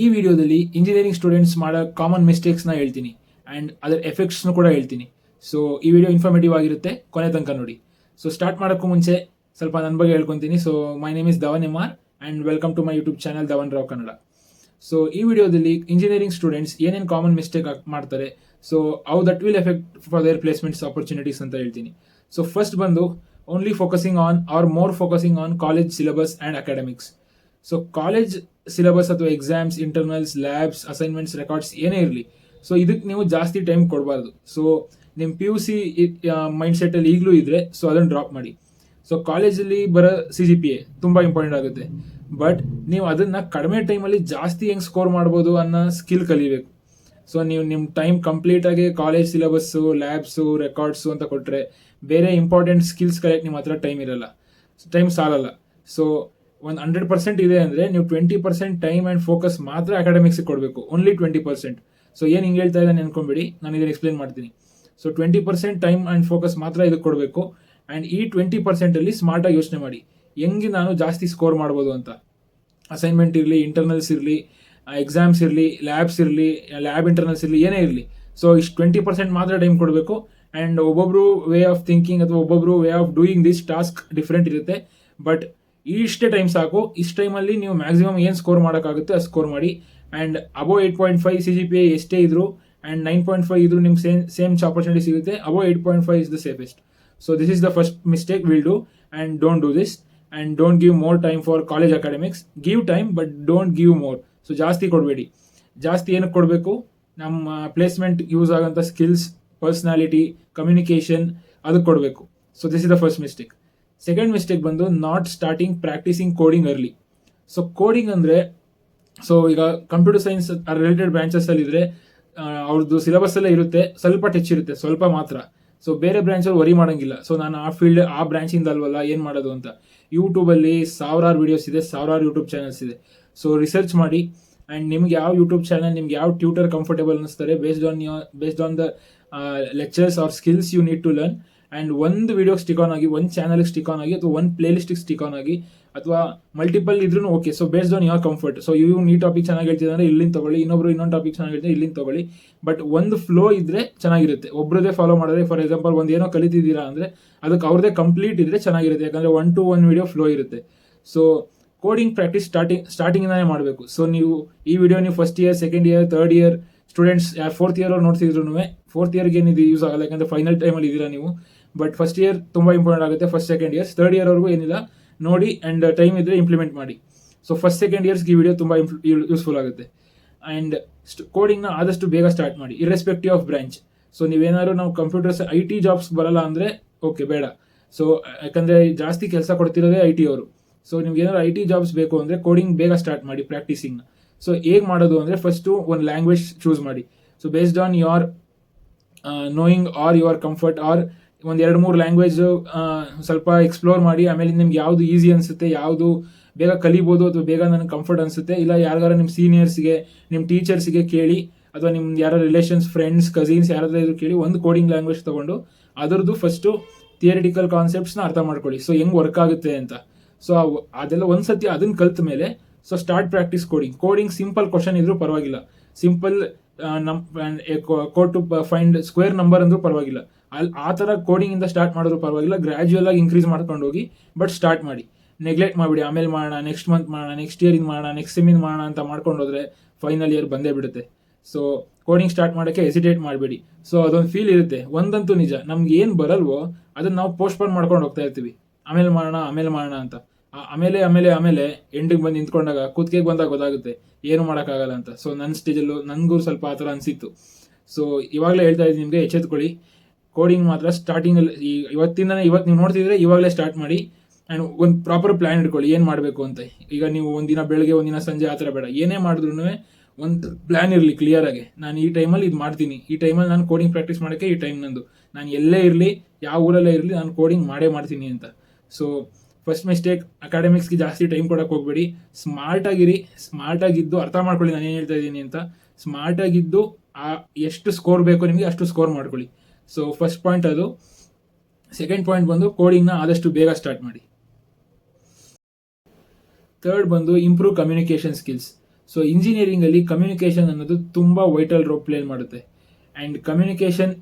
ಈ ವಿಡಿಯೋದಲ್ಲಿ engineering students ಮಾಡೋ ಕಾಮನ್ ಮಿಸ್ಟೇಕ್ಸ್ನ ಹೇಳ್ತೀನಿ ಆ್ಯಂಡ್ ಅದರ ಎಫೆಕ್ಟ್ಸ್ನು ಕೂಡ ಹೇಳ್ತೀನಿ. ಸೊ ಈ ವಿಡಿಯೋ ಇನ್ಫಾರ್ಮೇಟಿವ್ ಆಗಿರುತ್ತೆ, ಕೊನೆ ತನಕ ನೋಡಿ. ಸೊ ಸ್ಟಾರ್ಟ್ ಮಾಡೋಕ್ಕೂ ಮುಂಚೆ ಸ್ವಲ್ಪ ನನ್ನ ಬಗ್ಗೆ ಹೇಳ್ಕೊತೀನಿ. So my name is Dhavan M R and welcome to my YouTube channel Dhavan Rao Kannada. So ಈ ವಿಡಿಯೋದಲ್ಲಿ ಇಂಜಿನಿಯರಿಂಗ್ ಸ್ಟೂಡೆಂಟ್ಸ್ ಏನೇನು ಕಾಮನ್ ಮಿಸ್ಟೇಕ್ ಮಾಡ್ತಾರೆ, so how that will affect for their placements opportunities ಅಂತ ಹೇಳ್ತೀನಿ. ಸೊ ಫಸ್ಟ್ ಬಂದು only focusing on or more focusing on college syllabus and academics. So college syllabus ಅಥವಾ exams, internals, labs, assignments, records ಏನೇ ಇರಲಿ, so ಇದಕ್ಕೆ ನೀವು ಜಾಸ್ತಿ time ಕೊಡಬಾರ್ದು. ಸೊ ನಿಮ್ಮ PUC ಮೈಂಡ್ಸೆಟ್ಟಲ್ಲಿ ಈಗಲೂ ಇದ್ದರೆ ಸೊ ಅದನ್ನು ಡ್ರಾಪ್ ಮಾಡಿ. ಸೊ ಕಾಲೇಜಲ್ಲಿ ಬರೋ CGPA ತುಂಬ ಇಂಪಾರ್ಟೆಂಟ್ ಆಗುತ್ತೆ, ಬಟ್ ನೀವು ಅದನ್ನು ಕಡಿಮೆ ಟೈಮಲ್ಲಿ ಜಾಸ್ತಿ ಹೆಂಗೆ ಸ್ಕೋರ್ ಮಾಡ್ಬೋದು ಅನ್ನೋ ಸ್ಕಿಲ್ ಕಲಿಬೇಕು. ಸೊ ನೀವು ನಿಮ್ಮ ಟೈಮ್ ಕಂಪ್ಲೀಟಾಗಿ ಕಾಲೇಜ್ ಸಿಲೆಬಸ್ಸು, ಲ್ಯಾಬ್ಸು, ರೆಕಾರ್ಡ್ಸು ಅಂತ ಕೊಟ್ಟರೆ ಬೇರೆ ಇಂಪಾರ್ಟೆಂಟ್ ಸ್ಕಿಲ್ಸ್ ಕಲಿಯೋಕ್ಕೆ ನಿಮ್ಮ ಹತ್ರ ಟೈಮ್ ಇರಲ್ಲ, ಟೈಮ್ ಸಾಲಲ್ಲ. ಸೊ ಒಂದು 100% ಇದೆ ಅಂದರೆ ನೀವು 20% ಟೈಮ್ ಆ್ಯಂಡ್ ಫೋಕಸ್ ಮಾತ್ರ ಅಕಾಡೆಮಿಕ್ಸಿಗೆ ಕೊಡಬೇಕು, ಓನ್ಲಿ 20%. ಸೊ ಏನು ಹಿಂಗೆ ಹೇಳ್ತಾ ಇದ್ದಾನೆ ಅನ್ಕೊಂಬಿಡಿ, ನಾನು ಇದನ್ನು ಎಕ್ಸ್ಪ್ಲೇನ್ ಮಾಡ್ತೀನಿ. ಸೊ 20% ಟೈಮ್ ಆ್ಯಂಡ್ ಫೋಕಸ್ ಮಾತ್ರ ಇದಕ್ಕೆ ಕೊಡಬೇಕು. ಆ್ಯಂಡ್ ಈ 20%ಅಲ್ಲಿ ಸ್ಮಾರ್ಟಾಗಿ ಯೋಚನೆ ಮಾಡಿ, ಹೆಂಗೆ ನಾನು ಜಾಸ್ತಿ ಸ್ಕೋರ್ ಮಾಡ್ಬೋದು ಅಂತ. ಅಸೈನ್ಮೆಂಟ್ ಇರಲಿ, ಇಂಟರ್ನಲ್ಸ್ ಇರಲಿ, ಎಕ್ಸಾಮ್ಸ್ ಇರಲಿ, ಲ್ಯಾಬ್ಸ್ ಇರಲಿ, ಲ್ಯಾಬ್ ಇಂಟರ್ನಲ್ಸ್ ಇರಲಿ, ಏನೇ ಇರಲಿ, ಸೊ ಇಷ್ಟು 20% ಮಾತ್ರ ಟೈಮ್ ಕೊಡಬೇಕು. ಆ್ಯಂಡ್ ಒಬ್ಬೊಬ್ರು ವೇ ಆಫ್ ಥಿಂಕಿಂಗ್ ಅಥವಾ ಒಬ್ಬೊಬ್ರು way of doing this task different ಇರುತ್ತೆ, ಬಟ್ ಇಷ್ಟೇ ಟೈಮ್ ಸಾಕು. ಇಷ್ಟು ಟೈಮಲ್ಲಿ ನೀವು ಮ್ಯಾಕ್ಸಿಮಮ್ ಏನು ಸ್ಕೋರ್ ಮಾಡೋಕ್ಕಾಗುತ್ತೆ ಅದು ಸ್ಕೋರ್ ಮಾಡಿ. ಆ್ಯಂಡ್ ಅಬೋ 8.5 CGPA ಎಷ್ಟೇ ಇದ್ರು ಆ್ಯಂಡ್ 9.5 ಇದ್ರು ನಿಮ್ಗೆ ಸೇಮ್ ಆಪರ್ಚುನಿಟಿ ಸಿಗುತ್ತೆ. Above 8.5 is the safest. So this is the first mistake will do, and don't do this. And don't give more time for college academics. Give time but don't give more. So ಜಾಸ್ತಿ ಕೊಡಬೇಡಿ. ಜಾಸ್ತಿ ಏನಕ್ಕೆ ಕೊಡಬೇಕು? ನಮ್ಮ placement use ಆಗೋಂಥ skills, personality, communication ಅದಕ್ಕೆ ಕೊಡಬೇಕು. So this is the first mistake. Second mistake ಬಂದು not starting practising coding early. So coding ಅಂದರೆ, ಸೊ ಈಗ ಕಂಪ್ಯೂಟರ್ ಸೈನ್ಸ್ ರಿಲೇಟೆಡ್ ಬ್ರಾಂಚಸ್ಸಲ್ಲಿ ಇದ್ದರೆ ಅವ್ರದ್ದು ಸಿಲೆಬಸ್ಸಲ್ಲೇ ಇರುತ್ತೆ, ಸ್ವಲ್ಪ ಟಚ್ ಇರುತ್ತೆ, ಸ್ವಲ್ಪ ಮಾತ್ರ. ಸೊ ಬೇರೆ ಬ್ರಾಂಚಲ್ಲಿ ವರಿ ಮಾಡೋಂಗಿಲ್ಲ. ಸೊ ನಾನು ಆ ಫೀಲ್ಡ್, ಆ ಬ್ರಾಂಚಿಂದ ಅಲ್ವಲ್ಲ, ಏನು ಮಾಡೋದು ಅಂತ. ಯೂಟ್ಯೂಬಲ್ಲಿ ಸಾವಿರಾರು ವೀಡಿಯೋಸ್ ಇದೆ, ಸಾವಿರಾರು ಯೂಟ್ಯೂಬ್ ಚಾನಲ್ಸ್ ಇದೆ. ಸೊ ರಿಸರ್ಚ್ ಮಾಡಿ, ಆ್ಯಂಡ್ ನಿಮ್ಗೆ ಯಾವ ಯೂಟ್ಯೂಬ್ ಚಾನಲ್, ನಿಮ್ಗೆ ಯಾವ ಟ್ಯೂಟರ್ ಕಂಫರ್ಟೇಬಲ್ ಅನ್ನಿಸ್ತಾರೆ, based on the lectures or skills you need to learn. And ಒಂದು ವೀಡಿಯೋಗೆ ಸ್ಟಿಕ್ ಆನ್ ಆಗಿ, ಒಂದು ಚಾನಲ್ಗೆ ಸ್ಟಿಕ್ ಆನ್ ಆಗಿ, ಅಥವಾ ಒಂದು ಪ್ಲೇಲಿಸ್ಟಿಗೆ ಸ್ಟಿಕ್ ಆನ್ ಆಗಿ, ಅಥವಾ ಮಲ್ಟಿಪಲ್ ಇದ್ರೂ okay. So based on your comfort. So ಈ ಟಾಪಿಕ್ ಚೆನ್ನಾಗಿ ಹೇಳ್ತಿದ್ದಾರೆ, ಇಲ್ಲಿಂದ ತಗೊಳ್ಳಿ, ಇನ್ನೊಂದು ಟಾಪಿಕ್ ಚೆನ್ನಾಗಿ ಹೇಳ್ತಿದ್ದಾರೆ, ಇಲ್ಲಿಂದ ತಗೊಳ್ಳಿ. ಬಟ್ ಒಂದು ಫ್ಲೋ ಇದ್ದರೆ ಚೆನ್ನಾಗಿರುತ್ತೆ. ಒಬ್ಬರದೇ ಫಾಲೋ ಮಾಡಿದ್ರೆ, ಫಾರ್ ಎಕ್ಸಾಂಪಲ್ ಒಂದು ಏನೋ ಕಲಿತಿದ್ದೀರಾ ಅಂದರೆ ಅದಕ್ಕೆ ಅವ್ರದ್ದೇ ಕಂಪ್ಲೀಟ್ ಇದ್ದರೆ ಚೆನ್ನಾಗಿರುತ್ತೆ, ಯಾಕಂದರೆ 1 to 1 ವಿಡಿಯೋ ಫ್ಲೋ ಇರುತ್ತೆ. ಸೊ ಕೋಡಿಂಗ್ ಪ್ರಾಕ್ಟೀಸ್ ಸ್ಟಾರ್ಟಿಂಗಿಂದಾನೇ ಮಾಡಬೇಕು. ಸೊ ನೀವು ಈ ವಿಡಿಯೋ ನೀವು first year, second year, third year students, ಯಾರು ಫೋರ್ತ್ ಇಯರ್ ಅವ್ರು ನೋಡ್ತಿದ್ರು, ಫೋರ್ತ್ ಇಯರ್ಗೆ ಏನಿದೆ ಯೂಸ್ ಆಗಲ್ಲ, ಯಾಕಂದರೆ ಫೈನಲ್ ಟೈಮಲ್ಲಿ ಇದ್ದೀರಾ ನೀವು. ಬಟ್ ಫಸ್ಟ್ ಇಯರ್ ತುಂಬ ಇಂಪಾರ್ಟೆಂಟ್ ಆಗುತ್ತೆ, ಫಸ್ಟ್ ಸೆಕೆಂಡ್ ಇಯರ್ಸ್. ಥರ್ಡ್ ಇಯರ್ವರೆಗೂ ಏನಿಲ್ಲ ನೋಡಿ, ಆ್ಯಂಡ್ ಟೈಮ್ ಇದ್ದರೆ ಇಂಪ್ಲಿಮೆಂಟ್ ಮಾಡಿ. ಸೊ ಫಸ್ಟ್ ಸೆಕೆಂಡ್ ಇಯರ್ಸ್ಗೆ ಈ ವಿಡಿಯೋ ತುಂಬ ಯೂಸ್ಫುಲ್ ಆಗುತ್ತೆ. ಆ್ಯಂಡ್ ಕೋಡಿಂಗ್ನ ಆದಷ್ಟು ಬೇಗ ಸ್ಟಾರ್ಟ್ ಮಾಡಿ, ಇರ್ರೆಸ್ಪೆಕ್ಟಿವ್ ಆಫ್ ಬ್ರಾಂಚ್. ಸೊ ನೀವೇನಾದ್ರು ನಾವು ಕಂಪ್ಯೂಟರ್ಸ್ IT ಜಾಬ್ಸ್ ಬರಲ್ಲ ಅಂದರೆ ಓಕೆ, ಬೇಡ. ಸೊ ಯಾಕಂದರೆ ಜಾಸ್ತಿ ಕೆಲಸ ಕೊಡ್ತಿರೋದೇ IT ಅವರು. ಸೊ ನಿಮ್ಗೆ ಏನಾದ್ರು IT ಜಾಬ್ಸ್ ಬೇಕು ಅಂದರೆ ಕೋಡಿಂಗ್ ಬೇಗ ಸ್ಟಾರ್ಟ್ ಮಾಡಿ ಪ್ರಾಕ್ಟೀಸಿಂಗ್ನ. ಸೊ ಹೇಗೆ ಮಾಡೋದು ಅಂದರೆ, ಫಸ್ಟು ಒಂದು ಲ್ಯಾಂಗ್ವೇಜ್ ಚೂಸ್ ಮಾಡಿ. So based on your knowing or your comfort, or ಒಂದು 2-3 ಲ್ಯಾಂಗ್ವೇಜು ಸ್ವಲ್ಪ ಎಕ್ಸ್ಪ್ಲೋರ್ ಮಾಡಿ. ಆಮೇಲೆ ನಿಮ್ಗೆ ಯಾವುದು ಈಸಿ ಅನಿಸುತ್ತೆ, ಯಾವುದು ಬೇಗ ಕಲಿಬೋದು ಅಥವಾ ಬೇಗ ನನಗೆ ಕಂಫರ್ಟ್ ಅನಿಸುತ್ತೆ, ಇಲ್ಲ ಯಾರಿಗಾರ ನಿಮ್ಮ ಸೀನಿಯರ್ಸ್ಗೆ, ನಿಮ್ಮ ಟೀಚರ್ಸಿಗೆ ಕೇಳಿ, ಅಥವಾ ನಿಮ್ಮ ಯಾರೋ ರಿಲೇಷನ್ಸ್, ಫ್ರೆಂಡ್ಸ್, ಕಸಿನ್ಸ್ ಯಾರಾದ್ರೂ ಕೇಳಿ ಒಂದು ಕೋಡಿಂಗ್ ಲ್ಯಾಂಗ್ವೇಜ್ ತೊಗೊಂಡು ಅದರದ್ದು ಫಸ್ಟು ಥಿಯರಿಟಿಕಲ್ ಕಾನ್ಸೆಪ್ಟ್ಸ್ನ ಅರ್ಥ ಮಾಡ್ಕೊಳ್ಳಿ. ಸೊ ಹೆಂಗೆ ವರ್ಕ್ ಆಗುತ್ತೆ ಅಂತ. ಸೊ ಅದೆಲ್ಲ ಒಂದು ಸತಿ ಅದನ್ನು ಕಲ್ತ ಮೇಲೆ so start practice coding simple question ಇದ್ರೂ ಪರವಾಗಿಲ್ಲ, simple code to find square number ಅಂದ್ರೂ ಪರವಾಗಿಲ್ಲ, ಆ ಥರ ಕೋಡಿಂಗಿಂದ ಸ್ಟಾರ್ಟ್ ಮಾಡಿದ್ರು ಪರವಾಗಿಲ್ಲ. ಗ್ರ್ಯಾಜುಯಲ್ ಆಗಿ ಇನ್ಕ್ರೀಸ್ ಮಾಡ್ಕೊಂಡು ಹೋಗಿ, ಬಟ್ ಸ್ಟಾರ್ಟ್ ಮಾಡಿ. ನೆಗ್ಲೆಕ್ಟ್ ಮಾಡಿಬಿಡಿ, ಆಮೇಲೆ ಮಾಡೋಣ, ನೆಕ್ಸ್ಟ್ ಮಂತ್ ಮಾಡೋಣ, ನೆಕ್ಸ್ಟ್ ಇಯರ್ ಮಾಡೋಣ, ನೆಕ್ಸ್ಟ್ ಸೆಮಿನ್ ಮಾಡೋಣ ಅಂತ ಮಾಡ್ಕೊಂಡು ಹೋದ್ರೆ ಫೈನಲ್ ಇಯರ್ ಬಂದೇ ಬಿಡುತ್ತೆ. ಸೊ ಕೋಡಿಂಗ್ ಸ್ಟಾರ್ಟ್ ಮಾಡೋಕ್ಕೆ ಹೆಸಿಟೇಟ್ ಮಾಡಬೇಡಿ. ಸೊ ಅದೊಂದು ಫೀಲ್ ಇರುತ್ತೆ. ಒಂದಂತೂ ನಿಜ, ನಮ್ಗೆ ಏನು ಬರಲ್ವೋ ಅದನ್ನು ನಾವು ಪೋಸ್ಟ್ಪೋನ್ ಮಾಡ್ಕೊಂಡು ಹೋಗ್ತಾ ಇರ್ತೀವಿ, ಆಮೇಲೆ ಮಾಡೋಣ ಅಂತ. ಆಮೇಲೆ ಎಂಡಿಗೆ ಬಂದು ನಿಂತ್ಕೊಂಡಾಗ, ಕೂತ್ಕೆಗೆ ಬಂದಾಗ ಗೊತ್ತಾಗುತ್ತೆ ಏನು ಮಾಡೋಕ್ಕಾಗಲ್ಲ ಅಂತ. ಸೊ ನನ್ನ ಸ್ಟೇಜಲ್ಲೂ ನನಗೂ ಸ್ವಲ್ಪ ಆ ಥರ ಅನಿಸಿತ್ತು. ಸೊ ಇವಾಗಲೇ ಹೇಳ್ತಾ ಇದ್ದೀನಿ ನಿಮಗೆ, ಎಚ್ಚೆತ್ಕೊಳ್ಳಿ. ಕೋಡಿಂಗ್ ಮಾತ್ರ ಸ್ಟಾರ್ಟಿಂಗಲ್ಲಿ ಇವತ್ತು ನೀವು ನೋಡ್ತಿದ್ರೆ ಇವಾಗಲೇ ಸ್ಟಾರ್ಟ್ ಮಾಡಿ. ಆ್ಯಂಡ್ ಒಂದು ಪ್ರಾಪರ್ ಪ್ಲ್ಯಾನ್ ಇಟ್ಕೊಳ್ಳಿ, ಏನು ಮಾಡಬೇಕು ಅಂತ. ಈಗ ನೀವು ಒಂದಿನ ಬೆಳಗ್ಗೆ, ಒಂದಿನ ಸಂಜೆ ಆ ಥರ ಬೇಡ. ಏನೇ ಮಾಡಿದ್ರು ಒಂದು ಪ್ಲ್ಯಾನ್ ಇರಲಿ ಕ್ಲಿಯರಾಗಿ. ನಾನು ಈ ಟೈಮಲ್ಲಿ ಇದು ಮಾಡ್ತೀನಿ, ಈ ಟೈಮಲ್ಲಿ ನಾನು ಕೋಡಿಂಗ್ ಪ್ರಾಕ್ಟೀಸ್ ಮಾಡೋಕ್ಕೆ ಈ ಟೈಮ್ ನಂದು, ನಾನು ಎಲ್ಲೇ ಇರಲಿ, ಯಾವ ಊರಲ್ಲೇ ಇರಲಿ, ನಾನು ಕೋಡಿಂಗ್ ಮಾಡೇ ಮಾಡ್ತೀನಿ ಅಂತ. ಸೊ ಫಸ್ಟ್ ಮಿಸ್ಟೇಕ್, ಅಕಾಡೆಮಿಕ್ಸ್ಗೆ ಜಾಸ್ತಿ ಟೈಮ್ ಕೊಡೋಕೆ ಹೋಗ್ಬೇಡಿ. ಸ್ಮಾರ್ಟಾಗಿದ್ದು ಅರ್ಥ ಮಾಡ್ಕೊಳ್ಳಿ ನಾನು ಏನು ಹೇಳ್ತಾ ಇದ್ದೀನಿ ಅಂತ. ಸ್ಮಾರ್ಟಾಗಿದ್ದು ಎಷ್ಟು ಸ್ಕೋರ್ ಬೇಕು ನಿಮಗೆ ಅಷ್ಟು ಸ್ಕೋರ್ ಮಾಡ್ಕೊಳ್ಳಿ. ಸೊ ಫಸ್ಟ್ ಪಾಯಿಂಟ್ ಅದು. ಸೆಕೆಂಡ್ ಪಾಯಿಂಟ್ ಬಂದು ಕೋಡಿಂಗ್ನ ಆದಷ್ಟು ಬೇಗ ಸ್ಟಾರ್ಟ್ ಮಾಡಿ. ಥರ್ಡ್ ಬಂದು ಇಂಪ್ರೂವ್ ಕಮ್ಯುನಿಕೇಷನ್ ಸ್ಕಿಲ್ಸ್. ಸೊ ಇಂಜಿನಿಯರಿಂಗಲ್ಲಿ ಕಮ್ಯುನಿಕೇಷನ್ ಅನ್ನೋದು ತುಂಬ ವೈಟಲ್ ರೋಲ್ ಪ್ಲೇ ಮಾಡುತ್ತೆ. ಆ್ಯಂಡ್ ಕಮ್ಯುನಿಕೇಷನ್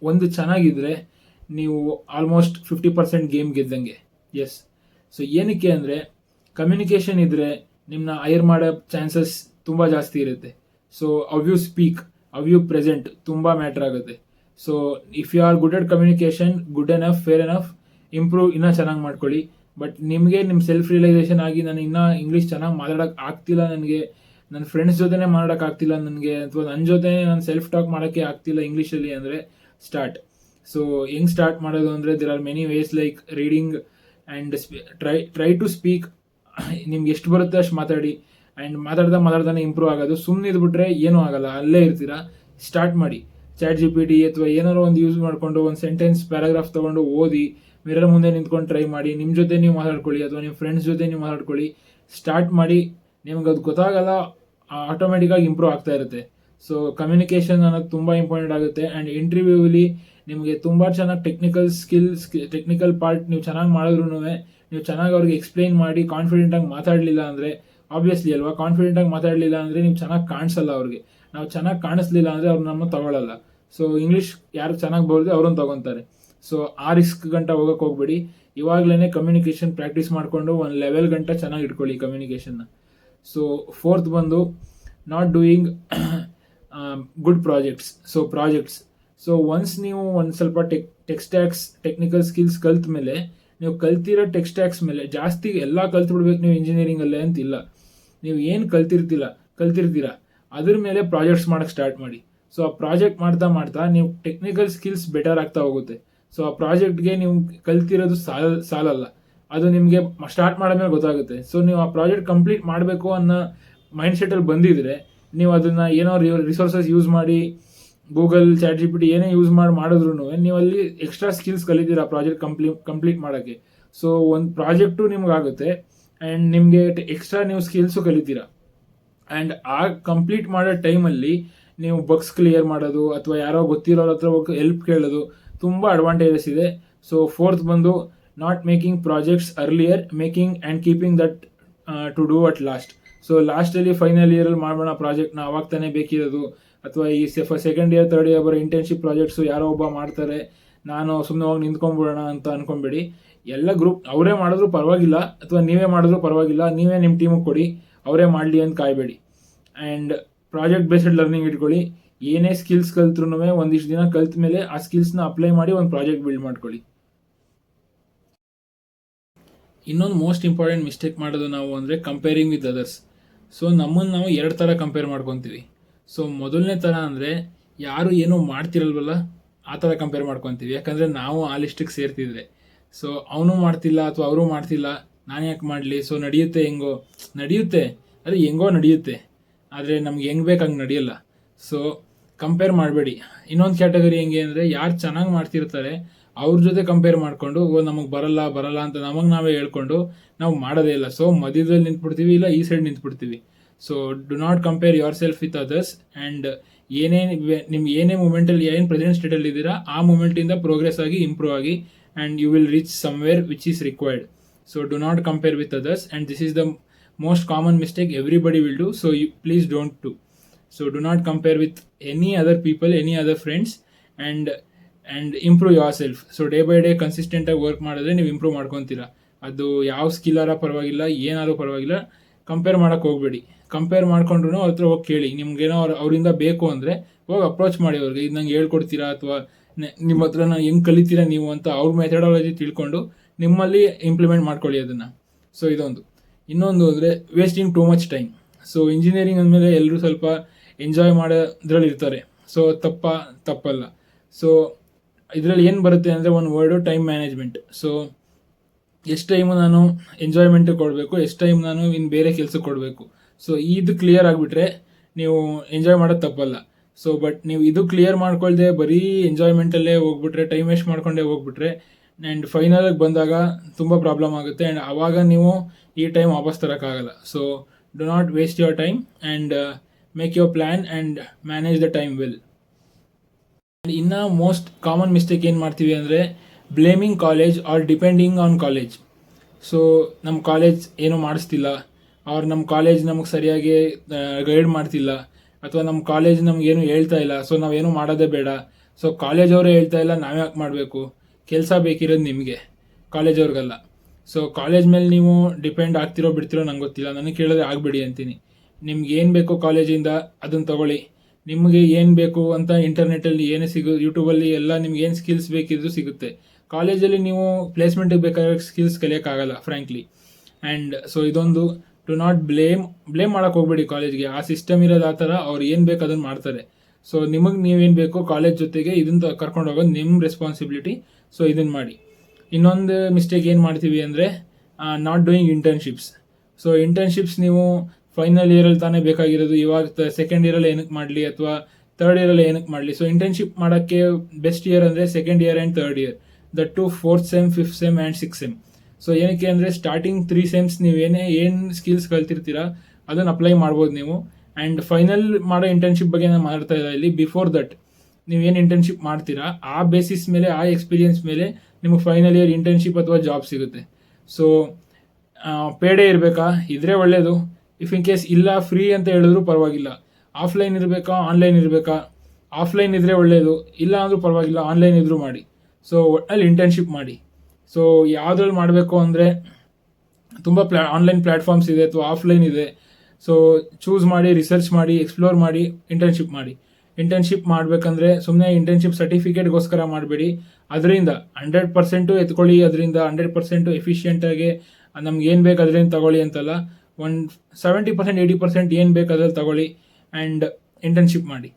ಒಂದು ಚೆನ್ನಾಗಿದ್ರೆ ನೀವು ಆಲ್ಮೋಸ್ಟ್ 50% ಗೇಮ್ ಗೆದ್ದಂಗೆ. ಎಸ್, ಸೊ ಏನಕ್ಕೆ ಅಂದರೆ ಕಮ್ಯುನಿಕೇಷನ್ ಇದ್ದರೆ ನಿಮ್ಮನ್ನ ಹೈರ್ ಮಾಡೋ ಚಾನ್ಸಸ್ ತುಂಬ ಜಾಸ್ತಿ ಇರುತ್ತೆ. So how you speak, how you present ತುಂಬ ಮ್ಯಾಟ್ರ್ ಆಗುತ್ತೆ. So if you are good at communication, good enough, fair enough, improve ಇನ್ನೂ ಚೆನ್ನಾಗಿ ಮಾಡ್ಕೊಳ್ಳಿ. ಬಟ್ ನಿಮಗೆ ನಿಮ್ಮ ಸೆಲ್ಫ್ ರಿಯಲೈಸೇಷನ್ ಆಗಿ ನಾನು ಇನ್ನೂ ಇಂಗ್ಲೀಷ್ ಚೆನ್ನಾಗಿ ಮಾತಾಡೋಕ್ಕೆ ಆಗ್ತಿಲ್ಲ, ನನಗೆ ನನ್ನ ಫ್ರೆಂಡ್ಸ್ ಜೊತೆನೇ ಮಾಡೋಕ್ಕೆ ಆಗ್ತಿಲ್ಲ ನನಗೆ, ಅಥವಾ ನನ್ನ ಜೊತೆ ನಾನು ಸೆಲ್ಫ್ ಟಾಕ್ ಮಾಡೋಕ್ಕೆ ಆಗ್ತಿಲ್ಲ ಇಂಗ್ಲೀಷಲ್ಲಿ ಅಂದರೆ ಸ್ಟಾರ್ಟ್. ಸೊ ಹೆಂಗೆ ಸ್ಟಾರ್ಟ್ ಮಾಡೋದು ಅಂದರೆ there are many ways like reading and try to speak. ನಿಮ್ಗೆ ಎಷ್ಟು ಬರುತ್ತೆ ಅಷ್ಟು ಮಾತಾಡಿ. ಆ್ಯಂಡ್ ಮಾತಾಡ್ದಾನೆ ಇಂಪ್ರೂವ್ ಆಗೋದು. ಸುಮ್ಮನೆ ಇದ್ಬಿಟ್ರೆ ಏನೂ ಆಗಲ್ಲ, ಅಲ್ಲೇ ಇರ್ತೀರಾ. ಸ್ಟಾರ್ಟ್ ಮಾಡಿ. ChatGPT ಅಥವಾ ಏನಾದ್ರು ಒಂದು ಯೂಸ್ ಮಾಡಿಕೊಂಡು ಒಂದು ಸೆಂಟೆನ್ಸ್ ಪ್ಯಾರಾಗ್ರಾಫ್ ತೊಗೊಂಡು ಓದಿ, ಮಿರರ್ ಮುಂದೆ ನಿಂತ್ಕೊಂಡು ಟ್ರೈ ಮಾಡಿ. ನಿಮ್ಮ ಜೊತೆ ನೀವು ಮಾತಾಡ್ಕೊಳ್ಳಿ ಅಥವಾ ನಿಮ್ಮ ಫ್ರೆಂಡ್ಸ್ ಜೊತೆ ನೀವು ಮಾತಾಡ್ಕೊಳ್ಳಿ. ಸ್ಟಾರ್ಟ್ ಮಾಡಿ. ನಿಮ್ಗೆ ಅದು ಗೊತ್ತಾಗಲ್ಲ, ಆಟೋಮೆಟಿಕ್ಕಾಗಿ ಇಂಪ್ರೂವ್ ಆಗ್ತಾ ಇರುತ್ತೆ. ಸೊ ಕಮ್ಯುನಿಕೇಷನ್ ಅನ್ನೋದು ತುಂಬ ಇಂಪಾರ್ಟೆಂಟ್ ಆಗುತ್ತೆ. ಆ್ಯಂಡ್ ಇಂಟರ್ವ್ಯೂವಲ್ಲಿ ನಿಮಗೆ ತುಂಬ ಚೆನ್ನಾಗಿ ಟೆಕ್ನಿಕಲ್ ಪಾರ್ಟ್ ನೀವು ಚೆನ್ನಾಗಿ ಮಾಡಿದ್ರು ನೀವು ಚೆನ್ನಾಗಿ ಅವ್ರಿಗೆ ಎಕ್ಸ್ಪ್ಲೈನ್ ಮಾಡಿ ಕಾನ್ಫಿಡೆಂಟಾಗಿ ಮಾತಾಡಲಿಲ್ಲ ಅಂದರೆ, ಆಬ್ವಿಯಸ್ಲಿ ಅಲ್ವಾ, ಕಾನ್ಫಿಡೆಂಟಾಗಿ ಮಾತಾಡಲಿಲ್ಲ ಅಂದರೆ ನೀವು ಚೆನ್ನಾಗಿ ಕಾಣಿಸಲ್ಲ ಅವ್ರಿಗೆ. ನಾವು ಚೆನ್ನಾಗಿ ಕಾಣಿಸ್ಲಿಲ್ಲ ಅಂದರೆ ಅವ್ರು ನಮ್ಮ ತಗೊಳ್ಳಲ್ಲ. ಸೊ ಇಂಗ್ಲೀಷ್ ಯಾರು ಚೆನ್ನಾಗಿ ಬರೋದು ಅವ್ರನ್ನ ತಗೊತಾರೆ. ಸೊ ಆ ರಿಸ್ಕ್ ಗಂಟ ಹೋಗೋಕೆ ಹೋಗ್ಬೇಡಿ. ಇವಾಗಲೇ ಕಮ್ಯುನಿಕೇಷನ್ ಪ್ರಾಕ್ಟೀಸ್ ಮಾಡಿಕೊಂಡು ಒಂದು ಲೆವೆಲ್ ಗಂಟ ಚೆನ್ನಾಗಿ ಇಟ್ಕೊಳ್ಳಿ ಕಮ್ಯುನಿಕೇಷನ್ನ. ಸೊ ಫೋರ್ತ್ ಬಂದು not doing good projects. So once ನೀವು ಒಂದು ಸ್ವಲ್ಪ ಟೆಕ್ನಿಕಲ್ ಸ್ಕಿಲ್ಸ್ ಕಲ್ತ ಮೇಲೆ, ನೀವು ಕಲ್ತಿರೋ ಟೆಕ್ಸ್ಟ್ಯಾಕ್ಸ್ ಮೇಲೆ ಜಾಸ್ತಿ ಎಲ್ಲ ಕಲ್ತ್ಬಿಡ್ಬೇಕು ನೀವು ಇಂಜಿನಿಯರಿಂಗಲ್ಲೇ ಅಂತಿಲ್ಲ. ನೀವು ಏನು ಕಲ್ತಿರ್ತೀರ ಅದ್ರ ಮೇಲೆ ಪ್ರಾಜೆಕ್ಟ್ಸ್ ಮಾಡೋಕ್ಕೆ ಸ್ಟಾರ್ಟ್ ಮಾಡಿ. ಸೊ ಆ ಪ್ರಾಜೆಕ್ಟ್ ಮಾಡ್ತಾ ನೀವು ಟೆಕ್ನಿಕಲ್ ಸ್ಕಿಲ್ಸ್ ಬೆಟರ್ ಆಗ್ತಾ ಹೋಗುತ್ತೆ. ಸೊ ಆ ಪ್ರಾಜೆಕ್ಟ್ಗೆ ನೀವು ಕಲ್ತಿರೋದು ಸಾಲಲ್ಲ, ಅದು ನಿಮಗೆ ಸ್ಟಾರ್ಟ್ ಮಾಡಿದ್ಮೇಲೆ ಗೊತ್ತಾಗುತ್ತೆ. ಸೊ ನೀವು ಆ ಪ್ರಾಜೆಕ್ಟ್ ಕಂಪ್ಲೀಟ್ ಮಾಡಬೇಕು ಅನ್ನೋ ಮೈಂಡ್ಸೆಟಲ್ಲಿ ಬಂದಿದ್ರೆ, ನೀವು ಅದನ್ನು ಏನೋ ರಿಸೋರ್ಸಸ್ ಯೂಸ್ ಮಾಡಿ, ಗೂಗಲ್, ChatGPT ಏನೇ ಯೂಸ್ ಮಾಡಿದ್ರು ನೀವು ಅಲ್ಲಿ ಎಕ್ಸ್ಟ್ರಾ ಸ್ಕಿಲ್ಸ್ ಕಲಿತೀರ ಆ ಪ್ರಾಜೆಕ್ಟ್ ಕಂಪ್ಲೀಟ್ ಮಾಡೋಕ್ಕೆ. ಸೊ ಒಂದು ಪ್ರಾಜೆಕ್ಟು ನಿಮ್ಗಾಗುತ್ತೆ ಆ್ಯಂಡ್ ನಿಮಗೆ ಎಕ್ಸ್ಟ್ರಾ ನೀವು ಸ್ಕಿಲ್ಸು ಕಲಿತೀರ. ಆ್ಯಂಡ್ ಆ ಕಂಪ್ಲೀಟ್ ಮಾಡೋ ಟೈಮಲ್ಲಿ ನೀವು ಬಗ್ಸ್ ಕ್ಲಿಯರ್ ಮಾಡೋದು ಅಥವಾ ಯಾರೋ ಗೊತ್ತಿರೋರ ಹತ್ರ ಹೋಗಿ ಹೆಲ್ಪ್ ಕೇಳೋದು ತುಂಬ ಅಡ್ವಾಂಟೇಜಸ್ ಇದೆ. ಸೊ ಫೋರ್ತ್ ಬಂದು not making projects earlier, making and keeping that to do at last. So ಲಾಸ್ಟಲ್ಲಿ ಫೈನಲ್ ಇಯರಲ್ಲಿ ಮಾಡೋಣ ಪ್ರಾಜೆಕ್ಟ್ನ, ಅವಾಗ ತಾನೇ ಬೇಕಿರೋದು. ಅಥವಾ ಈ ಸೆಕೆಂಡ್ ಇಯರ್, ಥರ್ಡ್ ಇಯರ್ ಬರೋ ಇಂಟರ್ನ್ಶಿಪ್ ಪ್ರಾಜೆಕ್ಟ್ಸು ಯಾರೋ ಒಬ್ಬ ಮಾಡ್ತಾರೆ, ನಾನು ಸುಮ್ಮನೆ ಹೋಗಿ ನಿಂತ್ಕೊಂಡ್ಬಿಡೋಣ ಅಂತ ಅನ್ಕೊಂಬೇಡಿ. ಎಲ್ಲ ಗ್ರೂಪ್ ಅವರೇ ಮಾಡಿದ್ರು ಪರವಾಗಿಲ್ಲ, ಅಥವಾ ನೀವೇ ಮಾಡಿದ್ರು ಪರವಾಗಿಲ್ಲ, ನೀವೇ ನಿಮ್ಮ ಟೀಮಿಗೆ ಕೊಡಿ, ಅವರೇ ಮಾಡಲಿ ಅಂತ ಕಾಯಬೇಡಿ. ಆ್ಯಂಡ್ ಪ್ರಾಜೆಕ್ಟ್ ಬೇಸ್ಡ್ ಲರ್ನಿಂಗ್ ಇಟ್ಕೊಳ್ಳಿ. ಏನೇ ಸ್ಕಿಲ್ಸ್ ಕಲ್ತ್ರೂ ಒಂದಿಷ್ಟು ದಿನ ಕಲ್ತ ಮೇಲೆ ಆ ಸ್ಕಿಲ್ಸ್ನ ಅಪ್ಲೈ ಮಾಡಿ ಒಂದು ಪ್ರಾಜೆಕ್ಟ್ ಬಿಲ್ಡ್ ಮಾಡ್ಕೊಳ್ಳಿ. ಇನ್ನೊಂದು ಮೋಸ್ಟ್ ಇಂಪಾರ್ಟೆಂಟ್ ಮಿಸ್ಟೇಕ್ ಮಾಡೋದು ನಾವು ಅಂದರೆ ಕಂಪೇರಿಂಗ್ ವಿತ್ ಅದರ್ಸ್. ಸೊ ನಮ್ಮನ್ನು ನಾವು 2 ಥರ ಕಂಪೇರ್ ಮಾಡ್ಕೊತೀವಿ. ಸೊ ಮೊದಲನೇ ಥರ ಅಂದರೆ ಯಾರು ಏನೂ ಮಾಡ್ತಿರಲ್ವಲ್ಲ ಆ ಥರ ಕಂಪೇರ್ ಮಾಡ್ಕೊತೀವಿ. ಯಾಕಂದರೆ ನಾವು ಆ ಲಿಸ್ಟಿಗೆ ಸೇರ್ತಿದ್ರೆ, ಸೊ ಅವನು ಮಾಡ್ತಿಲ್ಲ ಅಥವಾ ಅವರು ಮಾಡ್ತಿಲ್ಲ, ನಾನು ಯಾಕೆ ಮಾಡಲಿ, ಸೊ ನಡೆಯುತ್ತೆ ಅದು ಹೆಂಗೋ ನಡೆಯುತ್ತೆ, ಆದರೆ ನಮ್ಗೆ ಹೆಂಗೆ ಬೇಕು ಹಂಗೆ ನಡೆಯಲ್ಲ. ಸೊ ಕಂಪೇರ್ ಮಾಡಬೇಡಿ. ಇನ್ನೊಂದು ಕ್ಯಾಟಗರಿ ಹೆಂಗೆ ಅಂದರೆ ಯಾರು ಚೆನ್ನಾಗಿ ಮಾಡ್ತಿರ್ತಾರೆ ಅವ್ರ ಜೊತೆ ಕಂಪೇರ್ ಮಾಡಿಕೊಂಡು ನಮಗೆ ಬರಲ್ಲ ಅಂತ ನಮಗೆ ನಾವೇ ಹೇಳ್ಕೊಂಡು ನಾವು ಮಾಡೋದೇ ಇಲ್ಲ. ಸೊ ಮಧ್ಯದಲ್ಲಿ ನಿಂತ್ಬಿಡ್ತೀವಿ, ಇಲ್ಲ ಈ ಸೈಡ್ ನಿಂತ್ಬಿಡ್ತೀವಿ. So do not compare yourself with others. And ನಿಮ್ಗೆ ಏನೇ ಮೂಮೆಂಟಲ್ಲಿ ಏನು ಪ್ರೆಸೆಂಟ್ ಸ್ಟೇಟಲ್ಲಿ ಇದ್ದೀರಾ ಆ ಮೂಮೆಂಟಿಂದ ಪ್ರೋಗ್ರೆಸ್ ಆಗಿ ಇಂಪ್ರೂವ್ ಆಗಿ and you will reach somewhere which is required. So do not compare with others, and this is the most common mistake everybody will do, so you please don't do. So do not compare with any other people, any other friends, and improve yourself. So day by day consistent ಆಗಿ work ಮಾಡಿದ್ರೆ ನೀವು improve ಮಾಡ್ಕೊತೀರಾ. ಅದು ಯಾವ ಸ್ಕಿಲ್ಲಾರ ಪರವಾಗಿಲ್ಲ, ಏನಾದರೂ ಪರವಾಗಿಲ್ಲ, compare ಮಾಡೋಕ್ಕೆ ಹೋಗ್ಬೇಡಿ. ಕಂಪೇರ್ ಮಾಡ್ಕೊಂಡ್ರು ಅವ್ರ ಹತ್ರ ಹೋಗಿ ಕೇಳಿ. ನಿಮ್ಗೇನೋ ಅವರಿಂದ ಬೇಕು ಅಂದರೆ ಹೋಗಿ ಅಪ್ರೋಚ್ ಮಾಡಿ ಅವ್ರಿಗೆ, ಇದು ನಂಗೆ ಹೇಳ್ಕೊಡ್ತೀರಾ ಅಥವಾ ನಿಮ್ಮ ಹತ್ರ ಹೆಂಗೆ ಕಲಿತೀರಾ ನೀವು ಅಂತ ಅವ್ರ ಮೆಥಡಾಲಜಿ ತಿಳ್ಕೊಂಡು ನಿಮ್ಮಲ್ಲಿ ಇಂಪ್ಲಿಮೆಂಟ್ ಮಾಡ್ಕೊಳ್ಳಿ ಅದನ್ನು. ಸೊ ಇದೊಂದು. ಇನ್ನೊಂದು ಅಂದರೆ wasting too much time. So engineering ಅಂದಮೇಲೆ ಎಲ್ಲರೂ ಸ್ವಲ್ಪ ಎಂಜಾಯ್ ಮಾಡೋದ್ರಲ್ಲಿ ಇರ್ತಾರೆ. ಸೊ ತಪ್ಪಲ್ಲ. ಸೊ ಇದರಲ್ಲಿ ಏನು ಬರುತ್ತೆ ಅಂದರೆ ಒಂದು ವರ್ಡು ಟೈಮ್ ಮ್ಯಾನೇಜ್ಮೆಂಟ್. ಸೊ ಎಷ್ಟು ಟೈಮು ನಾನು ಎಂಜಾಯ್ಮೆಂಟಿಗೆ ಕೊಡಬೇಕು, ಎಷ್ಟು ಟೈಮ್ ನಾನು ಇನ್ನು ಬೇರೆ ಕೆಲಸಕ್ಕೆ ಕೊಡಬೇಕು. ಸೊ ಇದು ಕ್ಲಿಯರ್ ಆಗಿಬಿಟ್ರೆ ನೀವು ಎಂಜಾಯ್ ಮಾಡೋದು ತಪ್ಪಲ್ಲ. ಸೊ ಬಟ್ ನೀವು ಇದು ಕ್ಲಿಯರ್ ಮಾಡ್ಕೊಳ್ದೆ ಬರೀ ಎಂಜಾಯ್ಮೆಂಟಲ್ಲೇ ಹೋಗ್ಬಿಟ್ರೆ, ಟೈಮ್ ವೇಸ್ಟ್ ಮಾಡ್ಕೊಂಡೇ ಹೋಗ್ಬಿಟ್ರೆ ಆ್ಯಂಡ್ ಫೈನಲಾಗಿ ಬಂದಾಗ ತುಂಬ ಪ್ರಾಬ್ಲಮ್ ಆಗುತ್ತೆ. ಆ್ಯಂಡ್ ಆವಾಗ ನೀವು ಈ ಟೈಮ್ ವಾಪಸ್ ತರೋಕ್ಕಾಗಲ್ಲ. So do not waste your time and make your plan and manage the time well. ಇನ್ನು ಮೋಸ್ಟ್ ಕಾಮನ್ ಮಿಸ್ಟೇಕ್ ಏನು ಮಾಡ್ತೀವಿ ಅಂದರೆ blaming college or depending on college. So ನಮ್ಮ ಕಾಲೇಜ್ ಏನೂ ಮಾಡಿಸ್ತಿಲ್ಲ ಅವ್ರು ನಮ್ಮ ಕಾಲೇಜ್ ನಮಗೆ ಸರಿಯಾಗಿ ಗೈಡ್ ಮಾಡ್ತಿಲ್ಲ, ಅಥವಾ ನಮ್ಮ ಕಾಲೇಜ್ ನಮಗೇನು ಹೇಳ್ತಾ ಇಲ್ಲ, ಸೊ ನಾವೇನು ಮಾಡೋದೇ ಬೇಡ, ಸೊ ಕಾಲೇಜವರೇ ಹೇಳ್ತಾ ಇಲ್ಲ ನಾವೇ ಯಾಕೆ ಮಾಡಬೇಕು, ಕೆಲಸ ಬೇಕಿರೋದು ನಿಮಗೆ, ಕಾಲೇಜವ್ರಿಗಲ್ಲ. ಸೊ ಕಾಲೇಜ್ ಮೇಲೆ ನೀವು ಡಿಪೆಂಡ್ ಆಗ್ತಿರೋ ಬಿಡ್ತಿರೋ ನಂಗೆ ಗೊತ್ತಿಲ್ಲ, ನನಗೆ ಕೇಳಿದ್ರೆ ಆಗಬೇಡಿ ಅಂತೀನಿ. ನಿಮ್ಗೆ ಏನು ಬೇಕೋ ಕಾಲೇಜಿಂದ ಅದನ್ನು ತೊಗೊಳ್ಳಿ. ನಿಮಗೆ ಏನು ಬೇಕು ಅಂತ ಇಂಟರ್ನೆಟ್ಟಲ್ಲಿ ಏನೇ ಯೂಟ್ಯೂಬಲ್ಲಿ ಎಲ್ಲ ನಿಮ್ಗೆ ಏನು ಸ್ಕಿಲ್ಸ್ ಬೇಕಿದ್ರು ಸಿಗುತ್ತೆ. ಕಾಲೇಜಲ್ಲಿ ನೀವು ಪ್ಲೇಸ್ಮೆಂಟಿಗೆ ಬೇಕಾಗಿರೋ ಸ್ಕಿಲ್ಸ್ ಕಲಿಯೋಕ್ಕಾಗಲ್ಲ ಫ್ರ್ಯಾಂಕ್ಲಿ. ಆ್ಯಂಡ್ ಸೊ ಇದೊಂದು, ಟು ನಾಟ್ ಬ್ಲೇಮ್ ಮಾಡೋಕ್ಕೆ ಹೋಗ್ಬೇಡಿ ಕಾಲೇಜ್ಗೆ. ಆ ಸಿಸ್ಟಮ್ ಇರೋದು ಆ ಥರ, ಅವ್ರು ಏನು ಬೇಕು ಅದನ್ನು ಮಾಡ್ತಾರೆ. ಸೊ ನಿಮಗೆ ನೀವೇನು ಬೇಕು ಕಾಲೇಜ್ ಜೊತೆಗೆ ಇದನ್ನು ಕರ್ಕೊಂಡು ಹೋಗೋದು ನಿಮ್ಮ ರೆಸ್ಪಾನ್ಸಿಬಿಲಿಟಿ. ಸೊ ಇದನ್ನು ಮಾಡಿ. ಇನ್ನೊಂದು ಮಿಸ್ಟೇಕ್ ಏನು ಮಾಡ್ತೀವಿ ಅಂದರೆ not doing internships. So internships ನೀವು ಫೈನಲ್ ಇಯರಲ್ಲಿ ತಾನೇ ಬೇಕಾಗಿರೋದು, ಇವಾಗ ಸೆಕೆಂಡ್ ಇಯರಲ್ಲಿ ಏನಕ್ಕೆ ಮಾಡಲಿ ಅಥವಾ ಥರ್ಡ್ ಇಯರಲ್ಲಿ ಏನಕ್ಕೆ ಮಾಡಲಿ. ಸೊ ಇಂಟರ್ನ್ಶಿಪ್ ಮಾಡೋಕ್ಕೆ ಬೆಸ್ಟ್ ಇಯರ್ ಅಂದರೆ second year and third year, that to 4th sem, 5th sem and 6th sem. So ಏನಕ್ಕೆ ಅಂದರೆ ಸ್ಟಾರ್ಟಿಂಗ್ 3 ಸೆಮ್ಸ್ ನೀವು ಏನು ಸ್ಕಿಲ್ಸ್ ಕಲ್ತಿರ್ತೀರಾ ಅದನ್ನು ಅಪ್ಲೈ ಮಾಡ್ಬೋದು ನೀವು. ಆ್ಯಂಡ್ ಫೈನಲ್ ಮಾಡೋ ಇಂಟರ್ನ್ಶಿಪ್ ಬಗ್ಗೆ ನಾನು ಮಾಡ್ತಾ ಇಲ್ಲ ಇಲ್ಲಿ. ಬಿಫೋರ್ ದಟ್ ನೀವೇನು ಇಂಟರ್ನ್ಶಿಪ್ ಮಾಡ್ತೀರಾ ಆ ಬೇಸಿಸ್ ಮೇಲೆ, ಆ ಎಕ್ಸ್ಪೀರಿಯನ್ಸ್ ಮೇಲೆ ನಿಮಗೆ ಫೈನಲ್ ಇಯರ್ ಇಂಟರ್ನ್ಶಿಪ್ ಅಥವಾ ಜಾಬ್ ಸಿಗುತ್ತೆ. ಸೊ ಪೇಡೇ ಇರಬೇಕಾ ಇದ್ರೆ ಒಳ್ಳೆಯದು. ಇಫ್ ಇನ್ ಕೇಸ್ ಇಲ್ಲ ಫ್ರೀ ಅಂತ ಹೇಳಿದ್ರು ಪರವಾಗಿಲ್ಲ. ಆಫ್ಲೈನ್ ಇರಬೇಕಾ ಆನ್ಲೈನ್ ಇರಬೇಕಾ? ಆಫ್ಲೈನ್ ಇದ್ದರೆ ಒಳ್ಳೆಯದು, ಇಲ್ಲ ಅಂದರೂ ಪರವಾಗಿಲ್ಲ, ಆನ್ಲೈನ್ ಇದ್ದರೂ ಮಾಡಿ. ಸೊ ಒಟ್ಟಲ್ಲಿ ಇಂಟರ್ನ್ಶಿಪ್ ಮಾಡಿ. ಸೊ ಯಾವುದ್ರಲ್ಲಿ ಮಾಡಬೇಕು ಅಂದರೆ ತುಂಬ ಆನ್ಲೈನ್ ಪ್ಲ್ಯಾಟ್ಫಾರ್ಮ್ಸ್ ಇದೆ ಅಥವಾ ಆಫ್ಲೈನ್ ಇದೆ. ಸೊ ಚೂಸ್ ಮಾಡಿ, ರಿಸರ್ಚ್ ಮಾಡಿ, ಎಕ್ಸ್ಪ್ಲೋರ್ ಮಾಡಿ, ಇಂಟರ್ನ್ಶಿಪ್ ಮಾಡಿ. ಇಂಟರ್ನ್ಶಿಪ್ ಮಾಡಬೇಕಂದ್ರೆ ಸುಮ್ಮನೆ ಇಂಟರ್ನ್ಶಿಪ್ ಸರ್ಟಿಫಿಕೇಟ್ಗೋಸ್ಕರ ಮಾಡಬೇಡಿ. ಅದರಿಂದ 100% ಎತ್ಕೊಳ್ಳಿ, ಅದರಿಂದ 100% ಎಫಿಷಿಯೆಂಟಾಗಿ ನಮ್ಗೆ ಏನು ಬೇಕು ಅದರಿಂದ ತಗೊಳ್ಳಿ ಅಂತಲ್ಲ. ಒಂದು 70% 80% ಏನು ಬೇಕು ಅದ್ರಲ್ಲಿ ತಗೊಳ್ಳಿ ಆ್ಯಂಡ್ ಇಂಟರ್ನ್ಶಿಪ್ ಮಾಡಿ.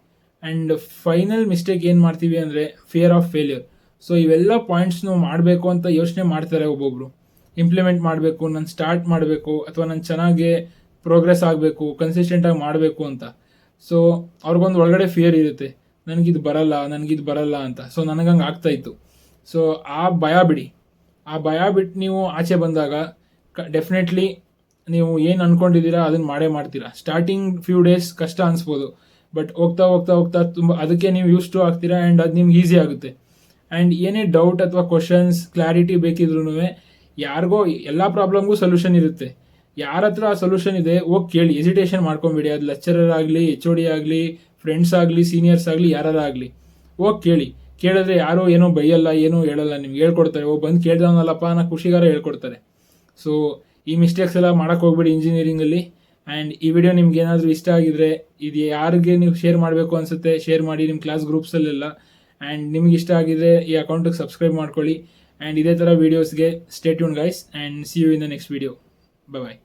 ಆ್ಯಂಡ್ ಫೈನಲ್ ಮಿಸ್ಟೇಕ್ ಏನು ಮಾಡ್ತೀವಿ ಅಂದರೆ ಫಿಯರ್ ಆಫ್ ಫೇಲ್ಯೂರ್. ಸೊ ಇವೆಲ್ಲ ಪಾಯಿಂಟ್ಸ್ನು ಮಾಡಬೇಕು ಅಂತ ಯೋಚನೆ ಮಾಡ್ತಾರೆ ಒಬ್ಬೊಬ್ಬರು. ಇಂಪ್ಲಿಮೆಂಟ್ ಮಾಡಬೇಕು, ನಾನು ಸ್ಟಾರ್ಟ್ ಮಾಡಬೇಕು, ಅಥವಾ ನಾನು ಚೆನ್ನಾಗಿ ಪ್ರೋಗ್ರೆಸ್ ಆಗಬೇಕು, ಕನ್ಸಿಸ್ಟೆಂಟಾಗಿ ಮಾಡಬೇಕು ಅಂತ. ಸೊ ಅವ್ರಿಗೊಂದು ಒಳಗಡೆ ಫಿಯರ್ ಇರುತ್ತೆ, ನನಗಿದು ಬರಲ್ಲ ಅಂತ. ಸೊ ನನಗಂಗೆ ಆಗ್ತಾಯಿತ್ತು. ಸೊ ಆ ಭಯ ಬಿಟ್ಟು ನೀವು ಆಚೆ ಬಂದಾಗ ಡೆಫಿನೆಟ್ಲಿ ನೀವು ಏನು ಅಂದ್ಕೊಂಡಿದ್ದೀರಾ ಅದನ್ನು ಮಾಡ್ತೀರಾ. ಸ್ಟಾರ್ಟಿಂಗ್ ಫ್ಯೂ ಡೇಸ್ ಕಷ್ಟ ಅನಿಸ್ಬೋದು, ಬಟ್ ಹೋಗ್ತಾ ತುಂಬ ಅದಕ್ಕೆ ನೀವು ಯೂಸ್ ಟು ಆಗ್ತೀರಾ ಆ್ಯಂಡ್ ಅದು ನಿಮ್ಗೆ ಈಸಿ ಆಗುತ್ತೆ. ಆ್ಯಂಡ್ ಏನೇ ಡೌಟ್ ಅಥವಾ ಕ್ವಶನ್ಸ್ ಕ್ಲಾರಿಟಿ ಬೇಕಿದ್ರೂ ಯಾರಿಗೋ, ಎಲ್ಲ ಪ್ರಾಬ್ಲಮ್ಗೂ ಸೊಲ್ಯೂಷನ್ ಇರುತ್ತೆ. ಯಾರ ಹತ್ರ ಆ ಸೊಲ್ಯೂಷನ್ ಇದೆ ಹೋಗಿ ಕೇಳಿ, ಎಸಿಟೇಷನ್ ಮಾಡ್ಕೊಂಬಿಡಿ. ಅದು ಲೆಕ್ಚರರ್ ಆಗಲಿ, HOD ಆಗಲಿ, ಫ್ರೆಂಡ್ಸ್ ಆಗಲಿ, ಸೀನಿಯರ್ಸ್ ಆಗಲಿ, ಯಾರಾಗಲಿ ಹೋಗಿ ಕೇಳಿದ್ರೆ ಯಾರೋ ಏನೋ ಬೈಯಲ್ಲ, ಏನೋ ಹೇಳಲ್ಲ, ನಿಮ್ಗೆ ಹೇಳ್ಕೊಡ್ತಾರೆ. ಬಂದು ಕೇಳ್ದವನಲ್ಲಪ್ಪ ಅನ್ನೋ ಖುಷಿಗಾರ ಹೇಳ್ಕೊಡ್ತಾರೆ. ಸೊ ಈ ಮಿಸ್ಟೇಕ್ಸ್ ಎಲ್ಲ ಮಾಡೋಕ್ಕೆ ಹೋಗ್ಬೇಡಿ ಇಂಜಿನಿಯರಿಂಗಲ್ಲಿ. ಆ್ಯಂಡ್ ಈ ವಿಡಿಯೋ ನಿಮ್ಗೆ ಏನಾದರೂ ಇಷ್ಟ ಆಗಿದ್ರೆ, ಇದು ಯಾರಿಗೆ ನೀವು ಶೇರ್ ಮಾಡಬೇಕು ಅನಿಸುತ್ತೆ ಶೇರ್ ಮಾಡಿ ನಿಮ್ಮ ಕ್ಲಾಸ್ ಗ್ರೂಪ್ಸಲ್ಲೆಲ್ಲ. ಆ್ಯಂಡ್ ನಿಮ್ಗೆ ಇಷ್ಟ ಆಗಿದ್ರೆ ಈ ಅಕೌಂಟಿಗೆ ಸಬ್ಸ್ಕ್ರೈಬ್ ಮಾಡ್ಕೊಳ್ಳಿ. ಆ್ಯಂಡ್ ಇದೇ ಥರ ವೀಡಿಯೋಸ್ಗೆ stay tune guys, and see you in the next video. Bye.